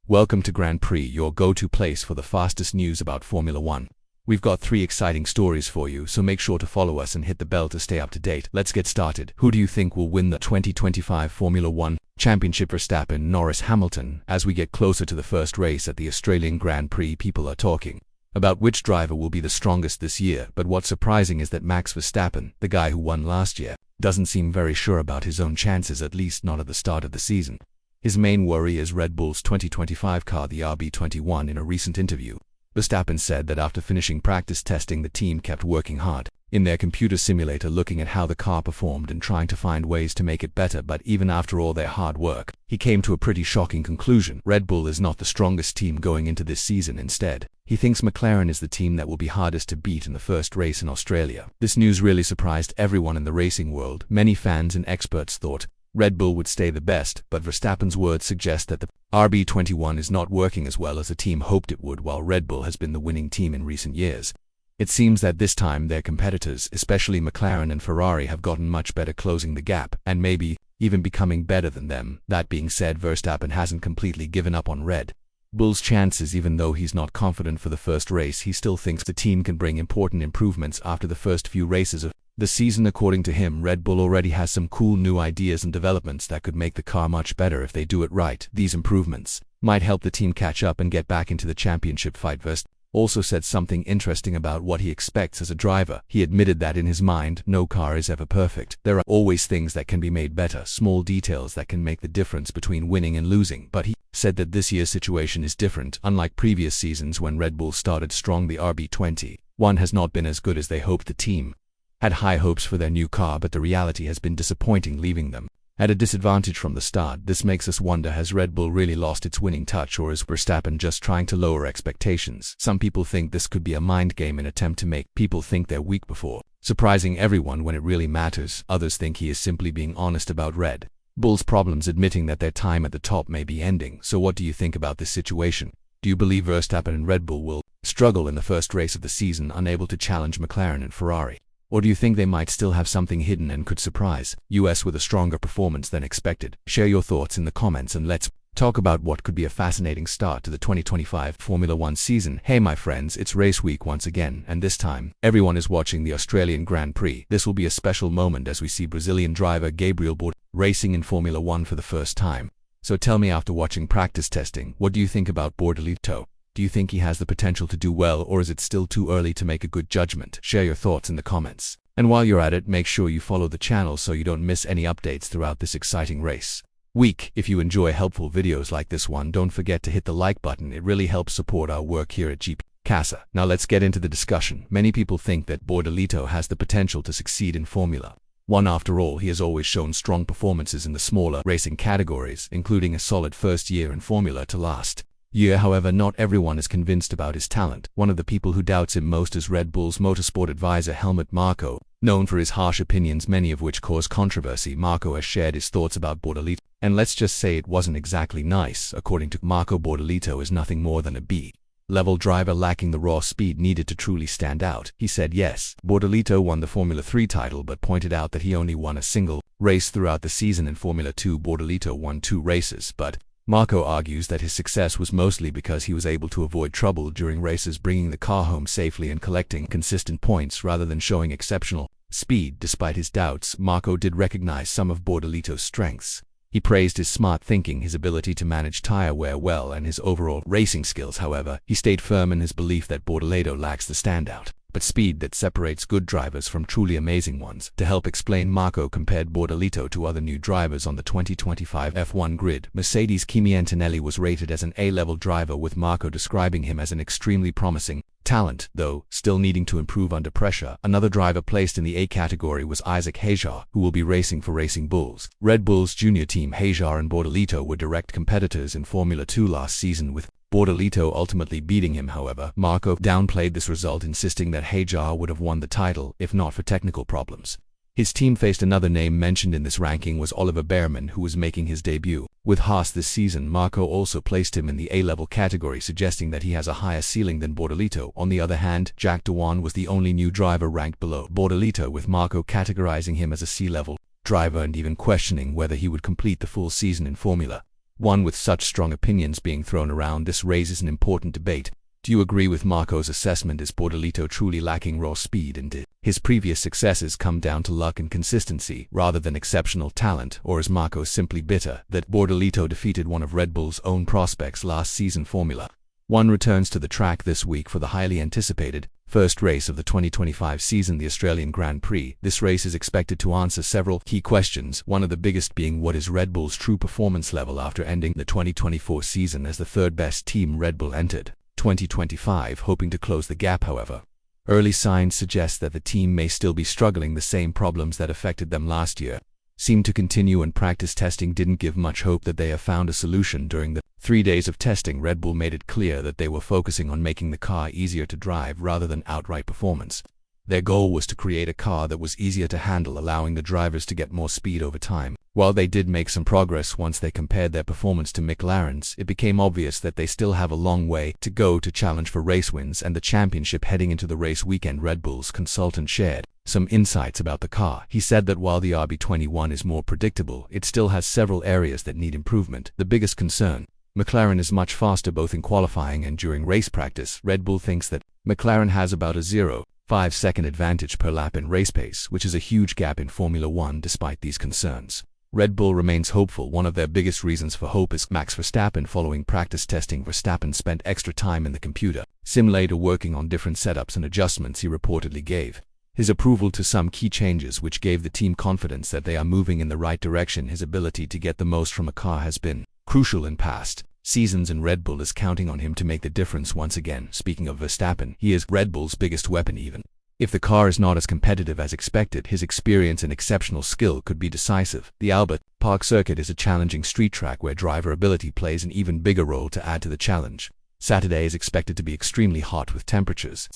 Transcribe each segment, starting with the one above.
Welcome to Grand Prix, your go-to place for the fastest news about Formula One. We've got 3 exciting stories for you, so make sure to follow us and hit the bell to stay up to date. Let's get started. Who do you think will win the 2025 Formula One Championship? Verstappen, Norris, Hamilton. As we get closer to the first race at the Australian Grand Prix, people are talking about which driver will be the strongest this year, but what's surprising is that Max Verstappen, the guy who won last year, doesn't seem very sure about his own chances, at least not at the start of the season. His main worry is Red Bull's 2025 car, the RB21. In a recent interview, Verstappen said that after finishing practice testing, the team kept working hard in their computer simulator, looking at how the car performed and trying to find ways to make it better. But even after all their hard work, he came to a pretty shocking conclusion. Red Bull is not the strongest team going into this season. Instead, he thinks McLaren is the team that will be hardest to beat in the first race in Australia. This news really surprised everyone in the racing world. Many fans and experts thought Red Bull would stay the best, but Verstappen's words suggest that the RB21 is not working as well as the team hoped it would, while Red Bull has been the winning team in recent years. It seems that this time their competitors, especially McLaren and Ferrari, have gotten much better closing the gap, and maybe even becoming better than them. That being said, Verstappen hasn't completely given up on Red Bull's chances. Even though he's not confident for the first race, he still thinks the team can bring important improvements after the first few races of the season. According to him, Red Bull already has some cool new ideas and developments that could make the car much better if they do it right. These improvements might help the team catch up and get back into the championship fight. Verstappen also said something interesting about what he expects as a driver. He admitted that in his mind, no car is ever perfect. There are always things that can be made better, small details that can make the difference between winning and losing. But he said that this year's situation is different. Unlike previous seasons when Red Bull started strong, the RB21 has not been as good as they hoped. The team had high hopes for their new car, but the reality has been disappointing, leaving them at a disadvantage from the start. This makes us wonder, has Red Bull really lost its winning touch, or is Verstappen just trying to lower expectations? Some people think this could be a mind game, an attempt to make people think they're weak before surprising everyone when it really matters. Others think he is simply being honest about Red Bull's problems, admitting that their time at the top may be ending. So what do you think about this situation? Do you believe Verstappen and Red Bull will struggle in the first race of the season, unable to challenge McLaren and Ferrari? Or do you think they might still have something hidden and could surprise us with a stronger performance than expected? Share your thoughts in the comments and let's talk about what could be a fascinating start to the 2025 Formula One season. Hey my friends, it's race week once again, and this time, everyone is watching the Australian Grand Prix. This will be a special moment as we see Brazilian driver Gabriel Bortoleto racing in Formula One for the first time. So tell me, after watching practice testing, what do you think about Bortoleto? Do you think he has the potential to do well, or is it still too early to make a good judgment? Share your thoughts in the comments. And while you're at it, make sure you follow the channel so you don't miss any updates throughout this exciting race week. If you enjoy helpful videos like this one, don't forget to hit the like button. It really helps support our work here at GP Casa. Now let's get into the discussion. Many people think that Bortoleto has the potential to succeed in Formula One. After all, he has always shown strong performances in the smaller racing categories, including a solid first year in Formula to last year. However, not everyone is convinced about his talent. One of the people who doubts him most is Red Bull's motorsport advisor Helmut Marko. Known for his harsh opinions, many of which cause controversy, Marko has shared his thoughts about Bortoleto, and let's just say it wasn't exactly nice. According to Marko, Bortoleto is nothing more than a B-level driver lacking the raw speed needed to truly stand out. He said yes, Bortoleto won the Formula 3 title, but pointed out that he only won a single race throughout the season. In Formula 2, Bortoleto won 2 races, but Marko argues that his success was mostly because he was able to avoid trouble during races, bringing the car home safely and collecting consistent points rather than showing exceptional speed. Despite his doubts, Marko did recognize some of Bortoleto's strengths. He praised his smart thinking, his ability to manage tire wear well, and his overall racing skills. However, he stayed firm in his belief that Bortoleto lacks the standout but speed that separates good drivers from truly amazing ones. To help explain, Marko compared Bortoleto to other new drivers on the 2025 F1 grid. Mercedes' Kimi Antonelli was rated as an A-level driver, with Marko describing him as an extremely promising talent, though still needing to improve under pressure. Another driver placed in the A category was Isaac Hajar, who will be racing for Racing Bulls. Red Bull's junior team. Hajar and Bortoleto were direct competitors in Formula 2 last season, with Bortoleto ultimately beating him. However, Marko downplayed this result, insisting that Hajar would have won the title if not for technical problems. His team faced another name mentioned in this ranking was Oliver Bearman, who was making his debut with Haas this season. Marko also placed him in the A-level category, suggesting that he has a higher ceiling than Bortoleto. On the other hand, Jack Doohan was the only new driver ranked below Bortoleto, with Marko categorizing him as a C-level driver and even questioning whether he would complete the full season in Formula One with such strong opinions being thrown around, this raises an important debate. Do you agree with Marco's assessment? Is Bortolito truly lacking raw speed, and did his previous successes come down to luck and consistency rather than exceptional talent, or is Marco simply bitter that Bortolito defeated one of Red Bull's own prospects last season? Formula One returns to the track this week for the highly anticipated first race of the 2025 season, the Australian Grand Prix. This race is expected to answer several key questions, one of the biggest being what is Red Bull's true performance level after ending the 2024 season as the third best team. Red Bull entered 2025 hoping to close the gap. However, early signs suggest that the team may still be struggling. The same problems that affected them last year seem to continue, and practice testing didn't give much hope that they have found a solution. During the 3 days of testing, Red Bull made it clear that they were focusing on making the car easier to drive rather than outright performance. Their goal was to create a car that was easier to handle, allowing the drivers to get more speed over time. While they did make some progress once they compared their performance to McLaren's, it became obvious that they still have a long way to go to challenge for race wins and the championship heading into the race weekend. Red Bull's consultant shared some insights about the car. He said that while the RB21 is more predictable, it still has several areas that need improvement. The biggest concern: McLaren is much faster both in qualifying and during race practice. Red Bull thinks that McLaren has about a 0.5-second advantage per lap in race pace, which is a huge gap in Formula One. Despite these concerns, Red Bull remains hopeful. One of their biggest reasons for hope is Max Verstappen. Following practice testing, Verstappen spent extra time in the computer simulator working on different setups and adjustments. He reportedly gave his approval to some key changes, which gave the team confidence that they are moving in the right direction. His ability to get the most from a car has been crucial in past seasons, and Red Bull is counting on him to make the difference once again. Speaking of Verstappen, he is Red Bull's biggest weapon. Even if the car is not as competitive as expected, his experience and exceptional skill could be decisive. The Albert Park circuit is a challenging street track where driver ability plays an even bigger role. To add to the challenge, Saturday is expected to be extremely hot with temperatures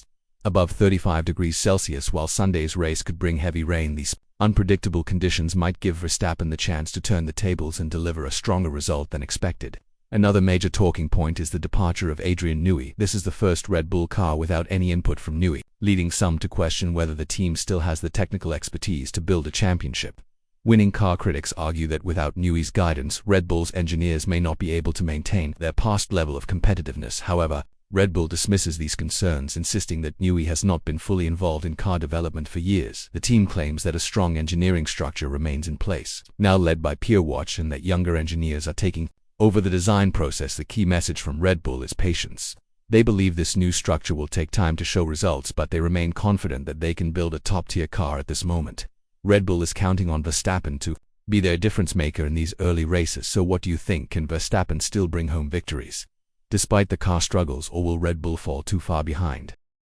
above 35 degrees Celsius, while Sunday's race could bring heavy rain. These unpredictable conditions might give Verstappen the chance to turn the tables and deliver a stronger result than expected. Another major talking point is the departure of Adrian Newey. This is the first Red Bull car without any input from Newey, leading some to question whether the team still has the technical expertise to build a championship winning car. Critics argue that without Newey's guidance, Red Bull's engineers may not be able to maintain their past level of competitiveness. However, Red Bull dismisses these concerns, insisting that Newey has not been fully involved in car development for years. The team claims that a strong engineering structure remains in place, now led by Pierre Watch, and that younger engineers are taking over the design process. The key message from Red Bull is patience. They believe this new structure will take time to show results, but they remain confident that they can build a top-tier car at this moment. Red Bull is counting on Verstappen to be their difference maker in these early races. So what do you think? Can Verstappen still bring home victories despite the car struggles, or will Red Bull fall too far behind?